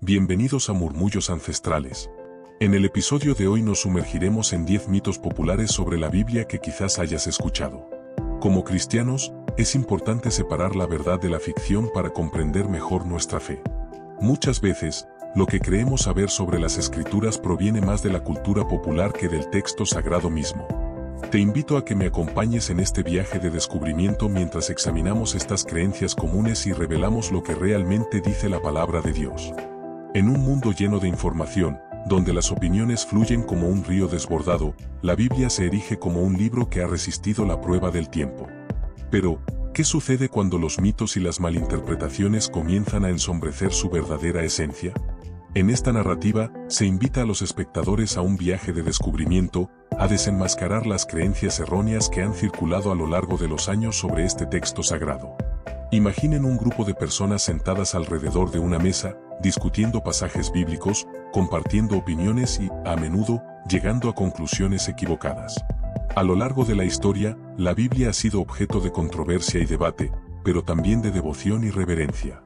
Bienvenidos a Murmullos Ancestrales. En el episodio de hoy nos sumergiremos en 10 mitos populares sobre la Biblia que quizás hayas escuchado. Como cristianos, es importante separar la verdad de la ficción para comprender mejor nuestra fe. Muchas veces, lo que creemos saber sobre las Escrituras proviene más de la cultura popular que del texto sagrado mismo. Te invito a que me acompañes en este viaje de descubrimiento mientras examinamos estas creencias comunes y revelamos lo que realmente dice la palabra de Dios. En un mundo lleno de información, donde las opiniones fluyen como un río desbordado, la Biblia se erige como un libro que ha resistido la prueba del tiempo. Pero, ¿qué sucede cuando los mitos y las malinterpretaciones comienzan a ensombrecer su verdadera esencia? En esta narrativa, se invita a los espectadores a un viaje de descubrimiento, a desenmascarar las creencias erróneas que han circulado a lo largo de los años sobre este texto sagrado. Imaginen un grupo de personas sentadas alrededor de una mesa, discutiendo pasajes bíblicos, compartiendo opiniones y, a menudo, llegando a conclusiones equivocadas. A lo largo de la historia, la Biblia ha sido objeto de controversia y debate, pero también de devoción y reverencia.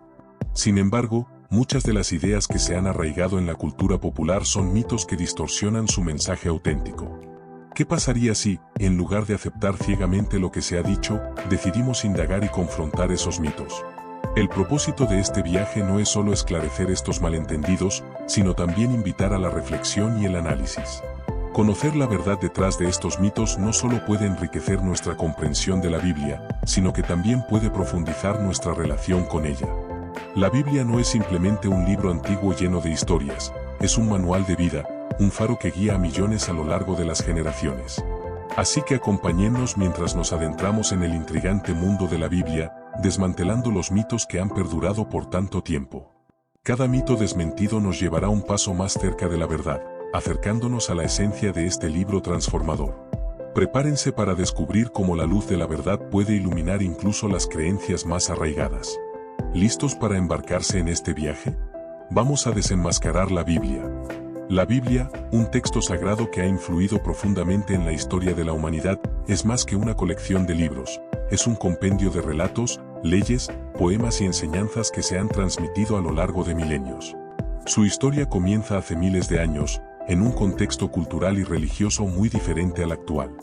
Sin embargo, muchas de las ideas que se han arraigado en la cultura popular son mitos que distorsionan su mensaje auténtico. ¿Qué pasaría si, en lugar de aceptar ciegamente lo que se ha dicho, decidimos indagar y confrontar esos mitos? El propósito de este viaje no es solo esclarecer estos malentendidos, sino también invitar a la reflexión y el análisis. Conocer la verdad detrás de estos mitos no solo puede enriquecer nuestra comprensión de la Biblia, sino que también puede profundizar nuestra relación con ella. La Biblia no es simplemente un libro antiguo lleno de historias, es un manual de vida, un faro que guía a millones a lo largo de las generaciones. Así que acompáñennos mientras nos adentramos en el intrigante mundo de la Biblia, desmantelando los mitos que han perdurado por tanto tiempo. Cada mito desmentido nos llevará un paso más cerca de la verdad, acercándonos a la esencia de este libro transformador. Prepárense para descubrir cómo la luz de la verdad puede iluminar incluso las creencias más arraigadas. ¿Listos para embarcarse en este viaje? Vamos a desenmascarar la Biblia. La Biblia, un texto sagrado que ha influido profundamente en la historia de la humanidad, es más que una colección de libros, es un compendio de relatos, leyes, poemas y enseñanzas que se han transmitido a lo largo de milenios. Su historia comienza hace miles de años, en un contexto cultural y religioso muy diferente al actual.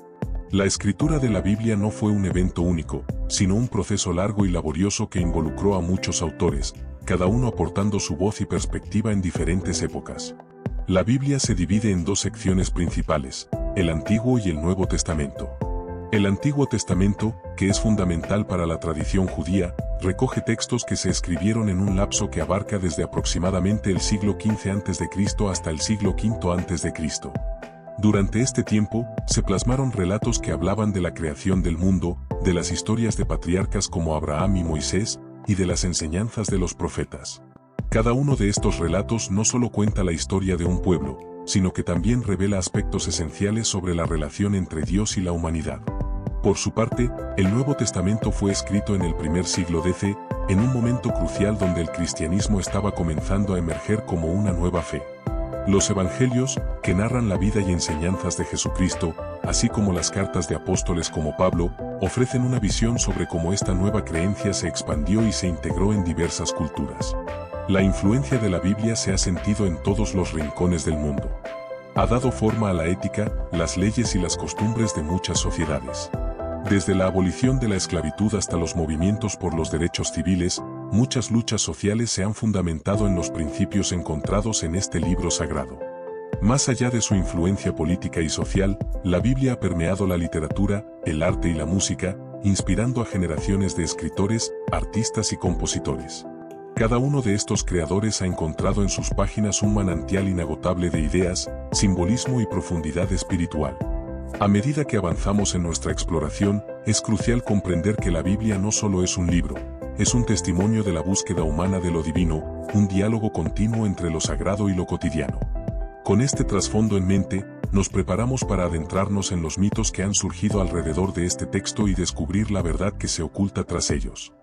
La escritura de la Biblia no fue un evento único, sino un proceso largo y laborioso que involucró a muchos autores, cada uno aportando su voz y perspectiva en diferentes épocas. La Biblia se divide en dos secciones principales, el Antiguo y el Nuevo Testamento. El Antiguo Testamento, que es fundamental para la tradición judía, recoge textos que se escribieron en un lapso que abarca desde aproximadamente el siglo XV a.C. hasta el siglo V a.C. Durante este tiempo, se plasmaron relatos que hablaban de la creación del mundo, de las historias de patriarcas como Abraham y Moisés, y de las enseñanzas de los profetas. Cada uno de estos relatos no solo cuenta la historia de un pueblo, sino que también revela aspectos esenciales sobre la relación entre Dios y la humanidad. Por su parte, el Nuevo Testamento fue escrito en el primer siglo DC, en un momento crucial donde el cristianismo estaba comenzando a emerger como una nueva fe. Los evangelios, que narran la vida y enseñanzas de Jesucristo, así como las cartas de apóstoles como Pablo, ofrecen una visión sobre cómo esta nueva creencia se expandió y se integró en diversas culturas. La influencia de la Biblia se ha sentido en todos los rincones del mundo. Ha dado forma a la ética, las leyes y las costumbres de muchas sociedades. Desde la abolición de la esclavitud hasta los movimientos por los derechos civiles, muchas luchas sociales se han fundamentado en los principios encontrados en este libro sagrado. Más allá de su influencia política y social, la Biblia ha permeado la literatura, el arte y la música, inspirando a generaciones de escritores, artistas y compositores. Cada uno de estos creadores ha encontrado en sus páginas un manantial inagotable de ideas, simbolismo y profundidad espiritual. A medida que avanzamos en nuestra exploración, es crucial comprender que la Biblia no solo es un libro, es un testimonio de la búsqueda humana de lo divino, un diálogo continuo entre lo sagrado y lo cotidiano. Con este trasfondo en mente, nos preparamos para adentrarnos en los mitos que han surgido alrededor de este texto y descubrir la verdad que se oculta tras ellos.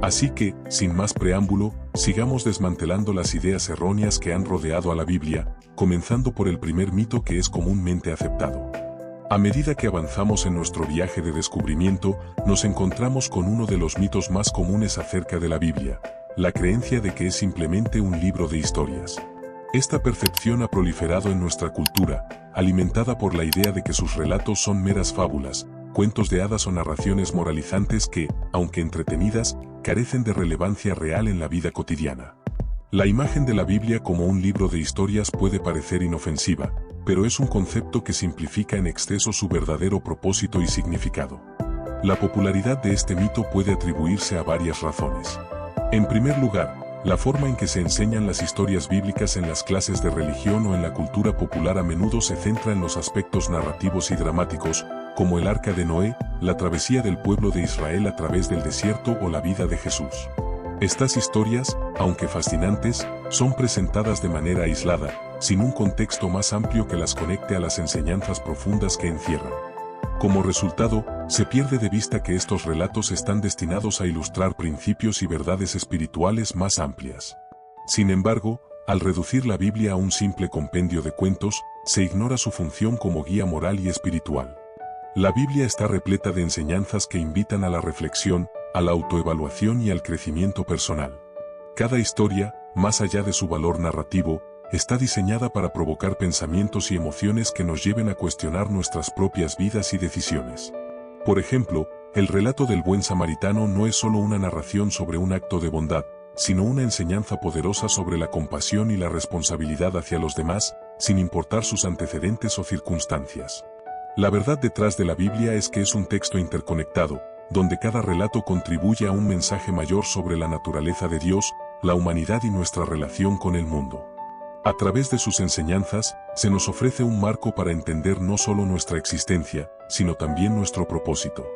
Así que, sin más preámbulo, sigamos desmantelando las ideas erróneas que han rodeado a la Biblia, comenzando por el primer mito que es comúnmente aceptado. A medida que avanzamos en nuestro viaje de descubrimiento, nos encontramos con uno de los mitos más comunes acerca de la Biblia, la creencia de que es simplemente un libro de historias. Esta percepción ha proliferado en nuestra cultura, alimentada por la idea de que sus relatos son meras fábulas, cuentos de hadas o narraciones moralizantes que, aunque entretenidas, carecen de relevancia real en la vida cotidiana. La imagen de la Biblia como un libro de historias puede parecer inofensiva, pero es un concepto que simplifica en exceso su verdadero propósito y significado. La popularidad de este mito puede atribuirse a varias razones. En primer lugar, la forma en que se enseñan las historias bíblicas en las clases de religión o en la cultura popular a menudo se centra en los aspectos narrativos y dramáticos, como el arca de Noé, la travesía del pueblo de Israel a través del desierto o la vida de Jesús. Estas historias, aunque fascinantes, son presentadas de manera aislada, sin un contexto más amplio que las conecte a las enseñanzas profundas que encierran. Como resultado, se pierde de vista que estos relatos están destinados a ilustrar principios y verdades espirituales más amplias. Sin embargo, al reducir la Biblia a un simple compendio de cuentos, se ignora su función como guía moral y espiritual. La Biblia está repleta de enseñanzas que invitan a la reflexión, a la autoevaluación y al crecimiento personal. Cada historia, más allá de su valor narrativo, está diseñada para provocar pensamientos y emociones que nos lleven a cuestionar nuestras propias vidas y decisiones. Por ejemplo, el relato del buen samaritano no es solo una narración sobre un acto de bondad, sino una enseñanza poderosa sobre la compasión y la responsabilidad hacia los demás, sin importar sus antecedentes o circunstancias. La verdad detrás de la Biblia es que es un texto interconectado, donde cada relato contribuye a un mensaje mayor sobre la naturaleza de Dios, la humanidad y nuestra relación con el mundo. A través de sus enseñanzas, se nos ofrece un marco para entender no solo nuestra existencia, sino también nuestro propósito.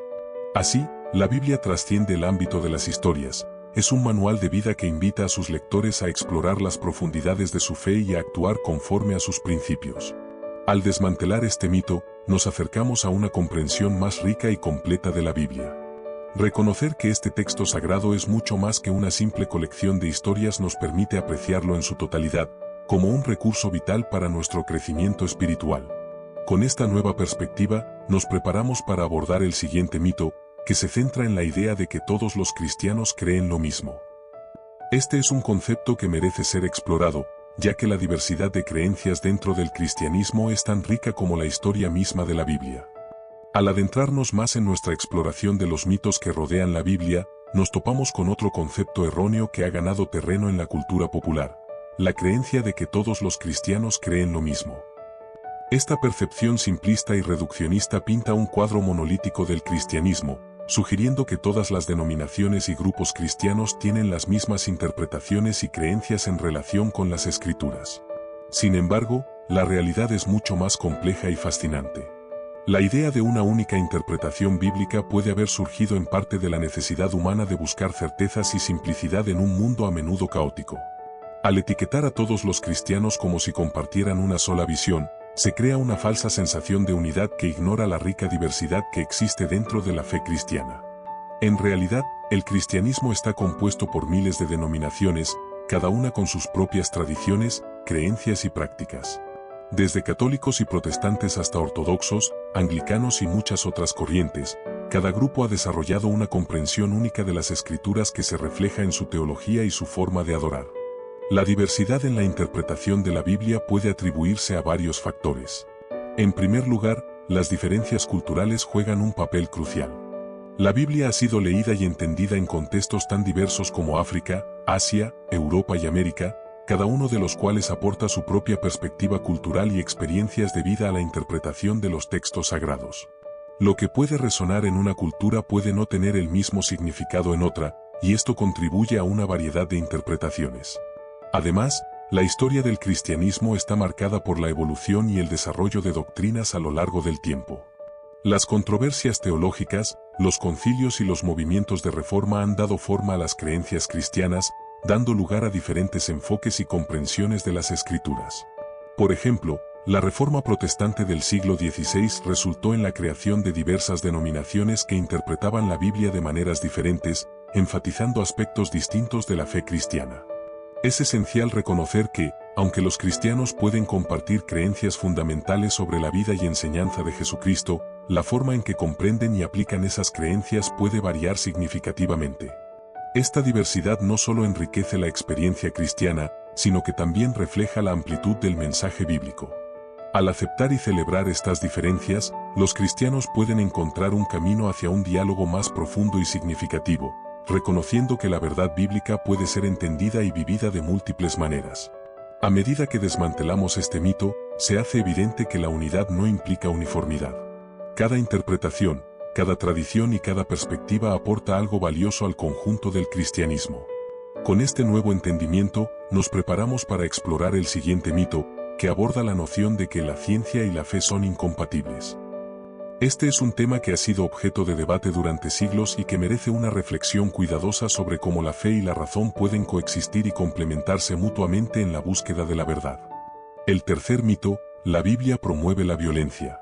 Así, la Biblia trasciende el ámbito de las historias, es un manual de vida que invita a sus lectores a explorar las profundidades de su fe y a actuar conforme a sus principios. Al desmantelar este mito, nos acercamos a una comprensión más rica y completa de la Biblia. Reconocer que este texto sagrado es mucho más que una simple colección de historias nos permite apreciarlo en su totalidad, como un recurso vital para nuestro crecimiento espiritual. Con esta nueva perspectiva, nos preparamos para abordar el siguiente mito, que se centra en la idea de que todos los cristianos creen lo mismo. Este es un concepto que merece ser explorado, ya que la diversidad de creencias dentro del cristianismo es tan rica como la historia misma de la Biblia. Al adentrarnos más en nuestra exploración de los mitos que rodean la Biblia, nos topamos con otro concepto erróneo que ha ganado terreno en la cultura popular: la creencia de que todos los cristianos creen lo mismo. Esta percepción simplista y reduccionista pinta un cuadro monolítico del cristianismo, sugiriendo que todas las denominaciones y grupos cristianos tienen las mismas interpretaciones y creencias en relación con las Escrituras. Sin embargo, la realidad es mucho más compleja y fascinante. La idea de una única interpretación bíblica puede haber surgido en parte de la necesidad humana de buscar certezas y simplicidad en un mundo a menudo caótico. Al etiquetar a todos los cristianos como si compartieran una sola visión, se crea una falsa sensación de unidad que ignora la rica diversidad que existe dentro de la fe cristiana. En realidad, el cristianismo está compuesto por miles de denominaciones, cada una con sus propias tradiciones, creencias y prácticas. Desde católicos y protestantes hasta ortodoxos, anglicanos y muchas otras corrientes, cada grupo ha desarrollado una comprensión única de las Escrituras que se refleja en su teología y su forma de adorar. La diversidad en la interpretación de la Biblia puede atribuirse a varios factores. En primer lugar, las diferencias culturales juegan un papel crucial. La Biblia ha sido leída y entendida en contextos tan diversos como África, Asia, Europa y América, cada uno de los cuales aporta su propia perspectiva cultural y experiencias de vida a la interpretación de los textos sagrados. Lo que puede resonar en una cultura puede no tener el mismo significado en otra, y esto contribuye a una variedad de interpretaciones. Además, la historia del cristianismo está marcada por la evolución y el desarrollo de doctrinas a lo largo del tiempo. Las controversias teológicas, los concilios y los movimientos de reforma han dado forma a las creencias cristianas, dando lugar a diferentes enfoques y comprensiones de las Escrituras. Por ejemplo, la Reforma protestante del siglo XVI resultó en la creación de diversas denominaciones que interpretaban la Biblia de maneras diferentes, enfatizando aspectos distintos de la fe cristiana. Es esencial reconocer que, aunque los cristianos pueden compartir creencias fundamentales sobre la vida y enseñanza de Jesucristo, la forma en que comprenden y aplican esas creencias puede variar significativamente. Esta diversidad no solo enriquece la experiencia cristiana, sino que también refleja la amplitud del mensaje bíblico. Al aceptar y celebrar estas diferencias, los cristianos pueden encontrar un camino hacia un diálogo más profundo y significativo, reconociendo que la verdad bíblica puede ser entendida y vivida de múltiples maneras. A medida que desmantelamos este mito, se hace evidente que la unidad no implica uniformidad. Cada interpretación, cada tradición y cada perspectiva aporta algo valioso al conjunto del cristianismo. Con este nuevo entendimiento, nos preparamos para explorar el siguiente mito, que aborda la noción de que la ciencia y la fe son incompatibles. Este es un tema que ha sido objeto de debate durante siglos y que merece una reflexión cuidadosa sobre cómo la fe y la razón pueden coexistir y complementarse mutuamente en la búsqueda de la verdad. El tercer mito, la Biblia promueve la violencia.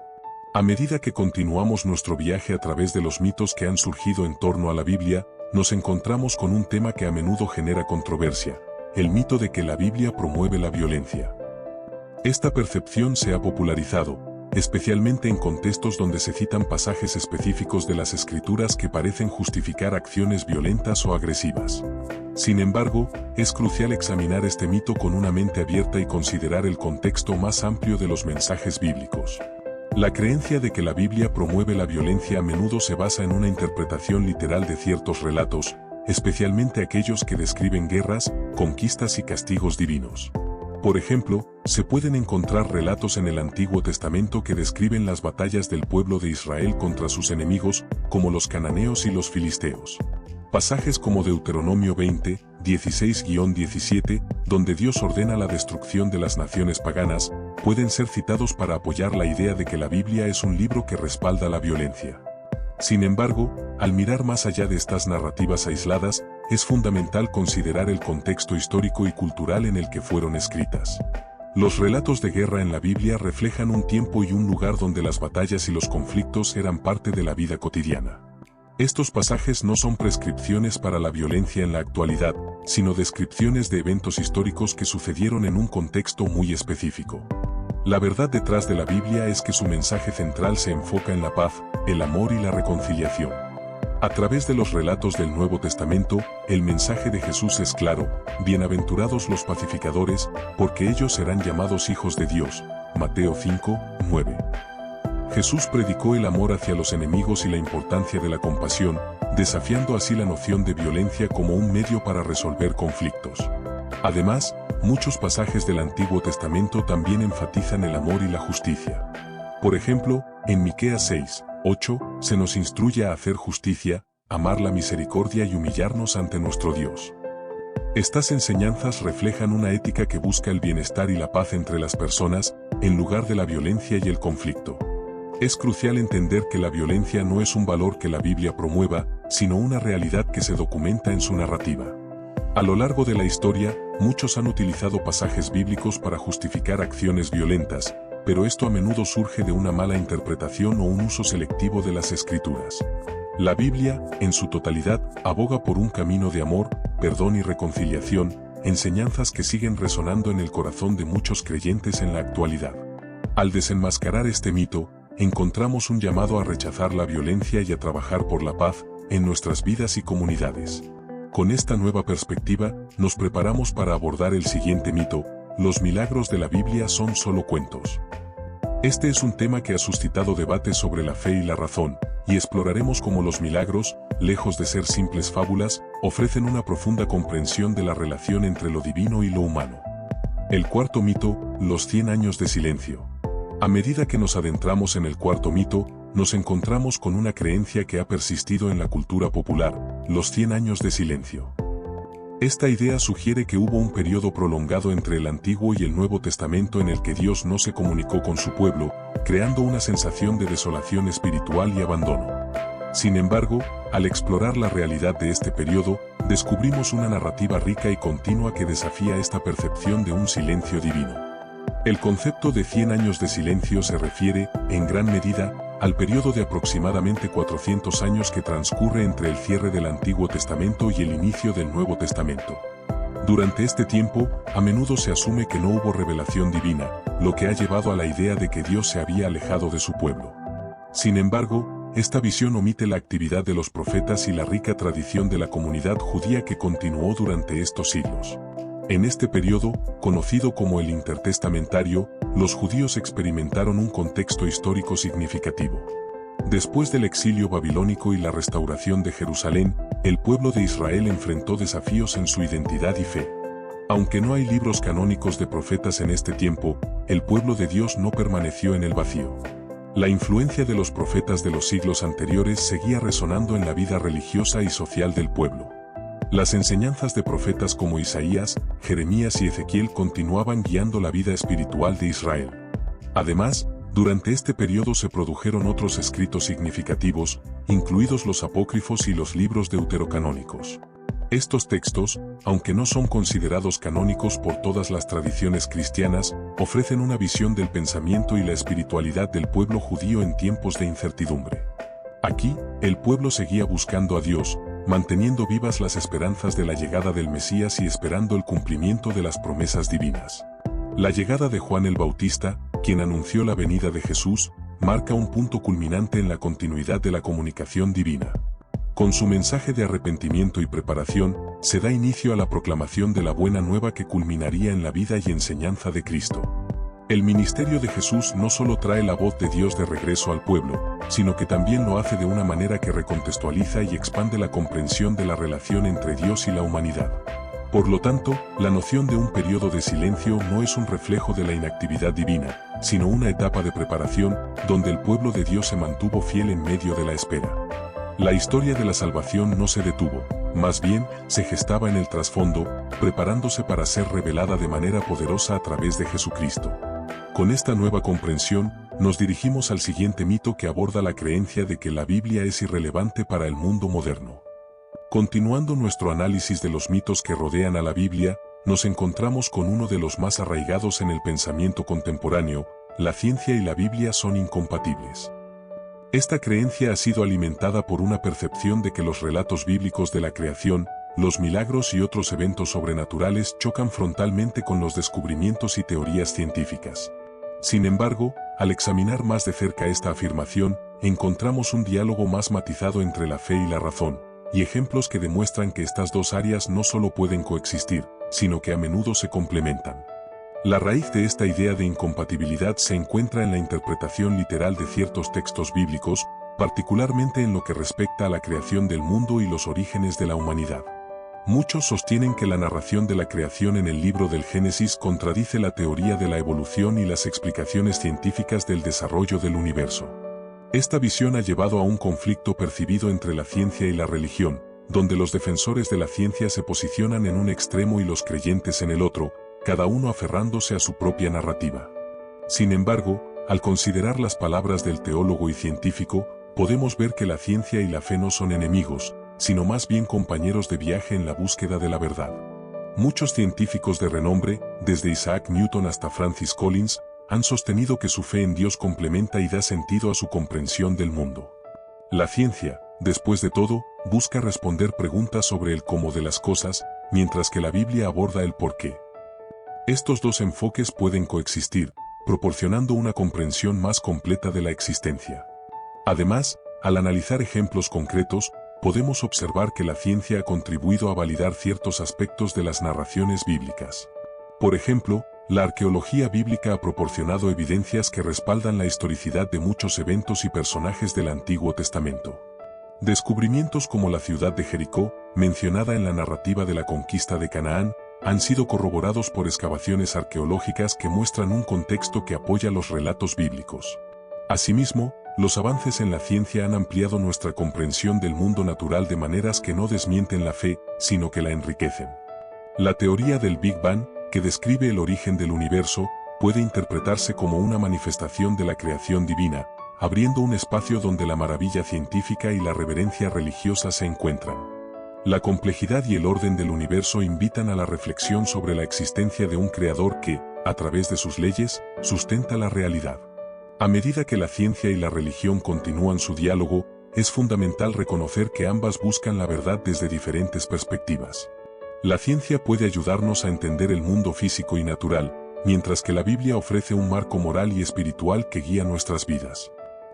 A medida que continuamos nuestro viaje a través de los mitos que han surgido en torno a la Biblia, nos encontramos con un tema que a menudo genera controversia, el mito de que la Biblia promueve la violencia. Esta percepción se ha popularizado, especialmente en contextos donde se citan pasajes específicos de las Escrituras que parecen justificar acciones violentas o agresivas. Sin embargo, es crucial examinar este mito con una mente abierta y considerar el contexto más amplio de los mensajes bíblicos. La creencia de que la Biblia promueve la violencia a menudo se basa en una interpretación literal de ciertos relatos, especialmente aquellos que describen guerras, conquistas y castigos divinos. Por ejemplo, se pueden encontrar relatos en el Antiguo Testamento que describen las batallas del pueblo de Israel contra sus enemigos, como los cananeos y los filisteos. Pasajes como Deuteronomio 20, 16-17, donde Dios ordena la destrucción de las naciones paganas, pueden ser citados para apoyar la idea de que la Biblia es un libro que respalda la violencia. Sin embargo, al mirar más allá de estas narrativas aisladas, es fundamental considerar el contexto histórico y cultural en el que fueron escritas. Los relatos de guerra en la Biblia reflejan un tiempo y un lugar donde las batallas y los conflictos eran parte de la vida cotidiana. Estos pasajes no son prescripciones para la violencia en la actualidad, sino descripciones de eventos históricos que sucedieron en un contexto muy específico. La verdad detrás de la Biblia es que su mensaje central se enfoca en la paz, el amor y la reconciliación. A través de los relatos del Nuevo Testamento, el mensaje de Jesús es claro: bienaventurados los pacificadores, porque ellos serán llamados hijos de Dios. Mateo 5, 9. Jesús predicó el amor hacia los enemigos y la importancia de la compasión, desafiando así la noción de violencia como un medio para resolver conflictos. Además, muchos pasajes del Antiguo Testamento también enfatizan el amor y la justicia. Por ejemplo, en Miqueas 6, 8, se nos instruye a hacer justicia, amar la misericordia y humillarnos ante nuestro Dios. Estas enseñanzas reflejan una ética que busca el bienestar y la paz entre las personas, en lugar de la violencia y el conflicto. Es crucial entender que la violencia no es un valor que la Biblia promueva, sino una realidad que se documenta en su narrativa. A lo largo de la historia, muchos han utilizado pasajes bíblicos para justificar acciones violentas, pero esto a menudo surge de una mala interpretación o un uso selectivo de las Escrituras. La Biblia, en su totalidad, aboga por un camino de amor, perdón y reconciliación, enseñanzas que siguen resonando en el corazón de muchos creyentes en la actualidad. Al desenmascarar este mito, encontramos un llamado a rechazar la violencia y a trabajar por la paz en nuestras vidas y comunidades. Con esta nueva perspectiva, nos preparamos para abordar el siguiente mito: los milagros de la Biblia son solo cuentos. Este es un tema que ha suscitado debates sobre la fe y la razón, y exploraremos cómo los milagros, lejos de ser simples fábulas, ofrecen una profunda comprensión de la relación entre lo divino y lo humano. El cuarto mito, los 100 años de silencio. A medida que nos adentramos en el cuarto mito, nos encontramos con una creencia que ha persistido en la cultura popular: los 100 años de silencio. Esta idea sugiere que hubo un periodo prolongado entre el Antiguo y el Nuevo Testamento en el que Dios no se comunicó con su pueblo, creando una sensación de desolación espiritual y abandono. Sin embargo, al explorar la realidad de este periodo, descubrimos una narrativa rica y continua que desafía esta percepción de un silencio divino. El concepto de 100 años de silencio se refiere, en gran medida, al periodo de aproximadamente 400 años que transcurre entre el cierre del Antiguo Testamento y el inicio del Nuevo Testamento. Durante este tiempo, a menudo se asume que no hubo revelación divina, lo que ha llevado a la idea de que Dios se había alejado de su pueblo. Sin embargo, esta visión omite la actividad de los profetas y la rica tradición de la comunidad judía que continuó durante estos siglos. En este periodo, conocido como el intertestamentario, los judíos experimentaron un contexto histórico significativo. Después del exilio babilónico y la restauración de Jerusalén, el pueblo de Israel enfrentó desafíos en su identidad y fe. Aunque no hay libros canónicos de profetas en este tiempo, el pueblo de Dios no permaneció en el vacío. La influencia de los profetas de los siglos anteriores seguía resonando en la vida religiosa y social del pueblo. Las enseñanzas de profetas como Isaías, Jeremías y Ezequiel continuaban guiando la vida espiritual de Israel. Además, durante este periodo se produjeron otros escritos significativos, incluidos los apócrifos y los libros deuterocanónicos. Estos textos, aunque no son considerados canónicos por todas las tradiciones cristianas, ofrecen una visión del pensamiento y la espiritualidad del pueblo judío en tiempos de incertidumbre. Aquí, el pueblo seguía buscando a Dios, manteniendo vivas las esperanzas de la llegada del Mesías y esperando el cumplimiento de las promesas divinas. La llegada de Juan el Bautista, quien anunció la venida de Jesús, marca un punto culminante en la continuidad de la comunicación divina. Con su mensaje de arrepentimiento y preparación, se da inicio a la proclamación de la buena nueva que culminaría en la vida y enseñanza de Cristo. El ministerio de Jesús no solo trae la voz de Dios de regreso al pueblo, sino que también lo hace de una manera que recontextualiza y expande la comprensión de la relación entre Dios y la humanidad. Por lo tanto, la noción de un periodo de silencio no es un reflejo de la inactividad divina, sino una etapa de preparación, donde el pueblo de Dios se mantuvo fiel en medio de la espera. La historia de la salvación no se detuvo, más bien, se gestaba en el trasfondo, preparándose para ser revelada de manera poderosa a través de Jesucristo. Con esta nueva comprensión, nos dirigimos al siguiente mito que aborda la creencia de que la Biblia es irrelevante para el mundo moderno. Continuando nuestro análisis de los mitos que rodean a la Biblia, nos encontramos con uno de los más arraigados en el pensamiento contemporáneo: la ciencia y la Biblia son incompatibles. Esta creencia ha sido alimentada por una percepción de que los relatos bíblicos de la creación, los milagros y otros eventos sobrenaturales chocan frontalmente con los descubrimientos y teorías científicas. Sin embargo, al examinar más de cerca esta afirmación, encontramos un diálogo más matizado entre la fe y la razón, y ejemplos que demuestran que estas dos áreas no solo pueden coexistir, sino que a menudo se complementan. La raíz de esta idea de incompatibilidad se encuentra en la interpretación literal de ciertos textos bíblicos, particularmente en lo que respecta a la creación del mundo y los orígenes de la humanidad. Muchos sostienen que la narración de la creación en el libro del Génesis contradice la teoría de la evolución y las explicaciones científicas del desarrollo del universo. Esta visión ha llevado a un conflicto percibido entre la ciencia y la religión, donde los defensores de la ciencia se posicionan en un extremo y los creyentes en el otro, cada uno aferrándose a su propia narrativa. Sin embargo, al considerar las palabras del teólogo y científico, podemos ver que la ciencia y la fe no son enemigos, sino más bien compañeros de viaje en la búsqueda de la verdad. Muchos científicos de renombre, desde Isaac Newton hasta Francis Collins, han sostenido que su fe en Dios complementa y da sentido a su comprensión del mundo. La ciencia, después de todo, busca responder preguntas sobre el cómo de las cosas, mientras que la Biblia aborda el por qué. Estos dos enfoques pueden coexistir, proporcionando una comprensión más completa de la existencia. Además, al analizar ejemplos concretos, podemos observar que la ciencia ha contribuido a validar ciertos aspectos de las narraciones bíblicas. Por ejemplo, la arqueología bíblica ha proporcionado evidencias que respaldan la historicidad de muchos eventos y personajes del Antiguo Testamento. Descubrimientos como la ciudad de Jericó, mencionada en la narrativa de la conquista de Canaán, han sido corroborados por excavaciones arqueológicas que muestran un contexto que apoya los relatos bíblicos. Asimismo, los avances en la ciencia han ampliado nuestra comprensión del mundo natural de maneras que no desmienten la fe, sino que la enriquecen. La teoría del Big Bang, que describe el origen del universo, puede interpretarse como una manifestación de la creación divina, abriendo un espacio donde la maravilla científica y la reverencia religiosa se encuentran. La complejidad y el orden del universo invitan a la reflexión sobre la existencia de un creador que, a través de sus leyes, sustenta la realidad. A medida que la ciencia y la religión continúan su diálogo, es fundamental reconocer que ambas buscan la verdad desde diferentes perspectivas. La ciencia puede ayudarnos a entender el mundo físico y natural, mientras que la Biblia ofrece un marco moral y espiritual que guía nuestras vidas.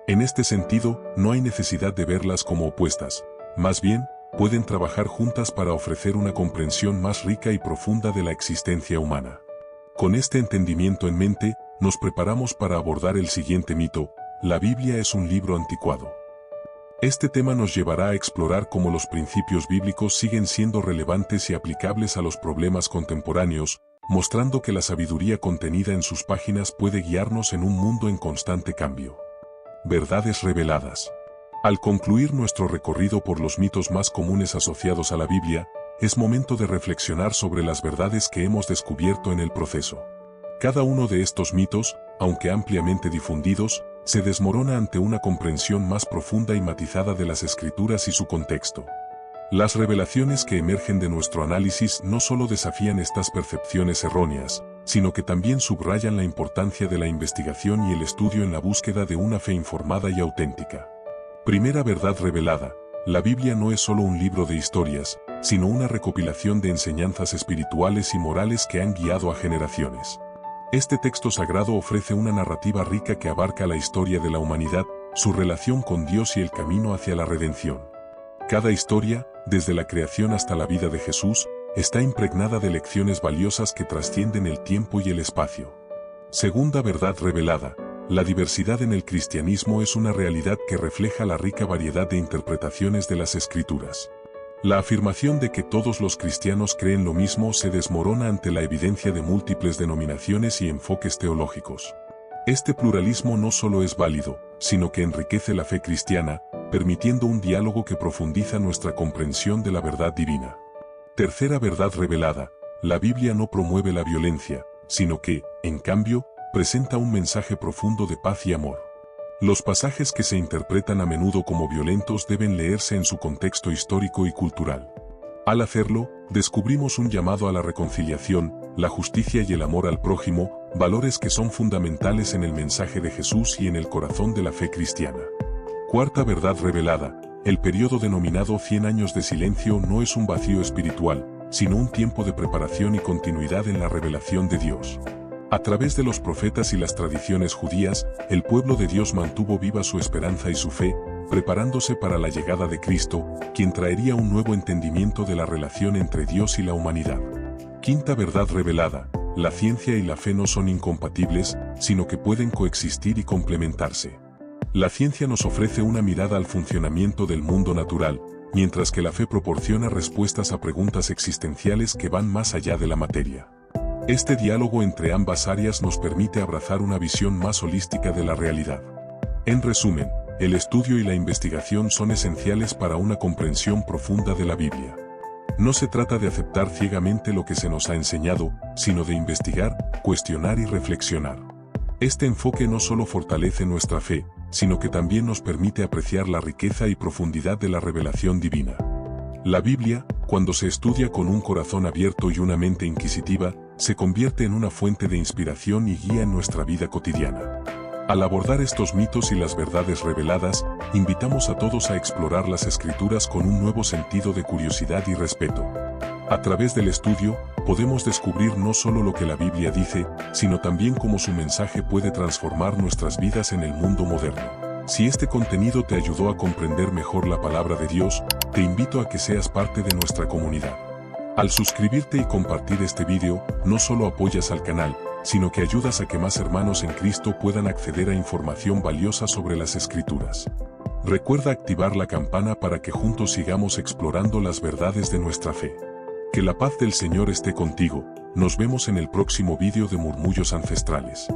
En este sentido, no hay necesidad de verlas como opuestas, más bien, pueden trabajar juntas para ofrecer una comprensión más rica y profunda de la existencia humana. Con este entendimiento en mente, nos preparamos para abordar el siguiente mito: la Biblia es un libro anticuado. Este tema nos llevará a explorar cómo los principios bíblicos siguen siendo relevantes y aplicables a los problemas contemporáneos, mostrando que la sabiduría contenida en sus páginas puede guiarnos en un mundo en constante cambio. Verdades reveladas. Al concluir nuestro recorrido por los mitos más comunes asociados a la Biblia, es momento de reflexionar sobre las verdades que hemos descubierto en el proceso. Cada uno de estos mitos, aunque ampliamente difundidos, se desmorona ante una comprensión más profunda y matizada de las Escrituras y su contexto. Las revelaciones que emergen de nuestro análisis no solo desafían estas percepciones erróneas, sino que también subrayan la importancia de la investigación y el estudio en la búsqueda de una fe informada y auténtica. Primera verdad revelada: la Biblia no es solo un libro de historias, sino una recopilación de enseñanzas espirituales y morales que han guiado a generaciones. Este texto sagrado ofrece una narrativa rica que abarca la historia de la humanidad, su relación con Dios y el camino hacia la redención. Cada historia, desde la creación hasta la vida de Jesús, está impregnada de lecciones valiosas que trascienden el tiempo y el espacio. Segunda verdad revelada: la diversidad en el cristianismo es una realidad que refleja la rica variedad de interpretaciones de las Escrituras. La afirmación de que todos los cristianos creen lo mismo se desmorona ante la evidencia de múltiples denominaciones y enfoques teológicos. Este pluralismo no solo es válido, sino que enriquece la fe cristiana, permitiendo un diálogo que profundiza nuestra comprensión de la verdad divina. Tercera verdad revelada: la Biblia no promueve la violencia, sino que, en cambio, presenta un mensaje profundo de paz y amor. Los pasajes que se interpretan a menudo como violentos deben leerse en su contexto histórico y cultural. Al hacerlo, descubrimos un llamado a la reconciliación, la justicia y el amor al prójimo, valores que son fundamentales en el mensaje de Jesús y en el corazón de la fe cristiana. Cuarta verdad revelada: el periodo denominado 100 años de silencio no es un vacío espiritual, sino un tiempo de preparación y continuidad en la revelación de Dios. A través de los profetas y las tradiciones judías, el pueblo de Dios mantuvo viva su esperanza y su fe, preparándose para la llegada de Cristo, quien traería un nuevo entendimiento de la relación entre Dios y la humanidad. Quinta verdad revelada: la ciencia y la fe no son incompatibles, sino que pueden coexistir y complementarse. La ciencia nos ofrece una mirada al funcionamiento del mundo natural, mientras que la fe proporciona respuestas a preguntas existenciales que van más allá de la materia. Este diálogo entre ambas áreas nos permite abrazar una visión más holística de la realidad. En resumen, el estudio y la investigación son esenciales para una comprensión profunda de la Biblia. No se trata de aceptar ciegamente lo que se nos ha enseñado, sino de investigar, cuestionar y reflexionar. Este enfoque no solo fortalece nuestra fe, sino que también nos permite apreciar la riqueza y profundidad de la revelación divina. La Biblia, cuando se estudia con un corazón abierto y una mente inquisitiva, se convierte en una fuente de inspiración y guía en nuestra vida cotidiana. Al abordar estos mitos y las verdades reveladas, invitamos a todos a explorar las Escrituras con un nuevo sentido de curiosidad y respeto. A través del estudio, podemos descubrir no solo lo que la Biblia dice, sino también cómo su mensaje puede transformar nuestras vidas en el mundo moderno. Si este contenido te ayudó a comprender mejor la palabra de Dios, te invito a que seas parte de nuestra comunidad. Al suscribirte y compartir este video, no solo apoyas al canal, sino que ayudas a que más hermanos en Cristo puedan acceder a información valiosa sobre las Escrituras. Recuerda activar la campana para que juntos sigamos explorando las verdades de nuestra fe. Que la paz del Señor esté contigo. Nos vemos en el próximo video de Murmullos Ancestrales.